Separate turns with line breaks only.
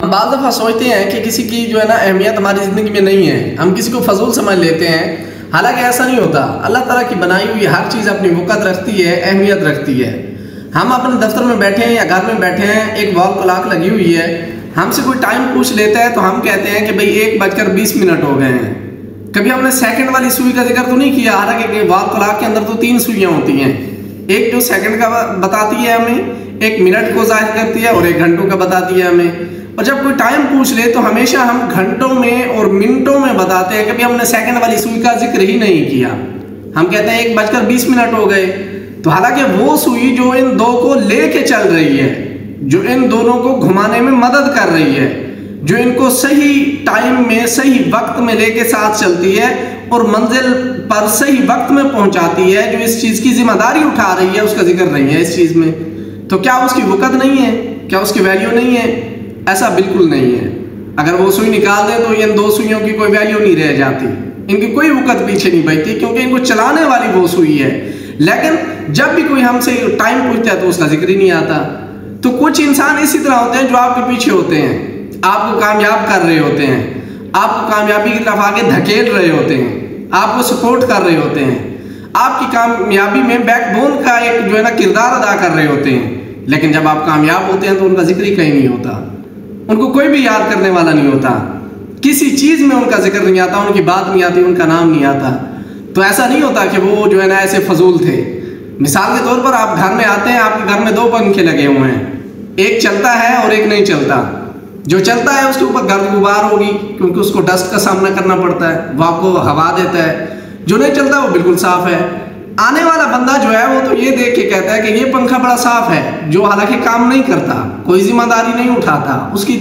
हम बाज़ दफ़ा सोचते हैं कि किसी की जो है ना अहमियत हमारी ज़िंदगी में नहीं है, हम किसी को फजूल समझ लेते हैं। हालांकि ऐसा नहीं होता। अल्लाह ताला की बनाई हुई हर चीज़ अपनी वक़्त रखती है, अहमियत रखती है। हम अपने दफ्तर में बैठे हैं या घर में बैठे हैं, एक वॉल क्लॉक लगी हुई है, हमसे कोई टाइम पूछ लेता है तो हम कहते हैं कि भाई 1:20 हो गए हैं। कभी हमने सेकंड वाली सुई का जिक्र तो नहीं किया। हालांकि वॉल क्लॉक के अंदर तो 3 सुइयाँ होती हैं, एक जो सेकंड का बताती है हमें, एक मिनट को जाहिर करती है और एक घंटों का बताती है हमें। और जब कोई टाइम पूछ ले तो हमेशा हम घंटों में और मिनटों में बताते हैं। कभी हमने सेकंड वाली सुई का जिक्र ही नहीं किया। हम कहते हैं 1:20 हो गए। तो हालांकि वो सुई जो इन दो को लेके चल रही है, जो इन दोनों को घुमाने में मदद कर रही है, जो इनको सही टाइम में सही वक्त में लेके साथ चलती है और मंजिल पर सही वक्त में पहुंचाती है, जो इस चीज की जिम्मेदारी उठा रही है, उसका जिक्र नहीं है इस चीज में। तो क्या उसकी वक़्त नहीं है? क्या उसकी वैल्यू नहीं है? ऐसा बिल्कुल नहीं है। अगर वो सुई निकाल दें तो इन 2 सुइयों की कोई वैल्यू नहीं रह जाती, इनकी कोई वक़्त पीछे नहीं बचती, क्योंकि इनको चलाने वाली वो सुई है। लेकिन जब भी कोई हमसे टाइम पूछता है तो उसका जिक्र ही नहीं आता। तो कुछ इंसान इसी तरह होते हैं जो आपके पीछे होते हैं, आपको कामयाब कर रहे होते हैं, आपको कामयाबी की तरफ आगे धकेल रहे होते हैं, आपको सपोर्ट कर रहे होते हैं, आपकी कामयाबी में बैकबोन का एक जो है ना किरदार अदा कर रहे होते हैं। लेकिन जब आप कामयाब होते हैं तो उनका जिक्र ही कहीं नहीं होता, उनको कोई भी याद करने वाला नहीं होता, किसी चीज़ में उनका जिक्र नहीं आता, उनकी बात नहीं आती, उनका नाम नहीं आता। तो ऐसा नहीं होता कि वो जो है ना ऐसे फजूल थे। मिसाल के तौर पर आप घर में आते हैं, आपके घर में 2 पंखे लगे हुए हैं, एक चलता है और एक नहीं चलता। जो चलता है उसके ऊपर गर्द गुबार होगी, क्योंकि उसको डस्ट का सामना करना पड़ता है, वो आपको हवा देता है। जो नहीं चलता वो बिल्कुल साफ है। आने वाला बंदा जो है वो तो ये देख के कहता है कि ये पंखा बड़ा साफ है, जो हालांकि काम नहीं करता, कोई जिम्मेदारी नहीं उठाता, उसकी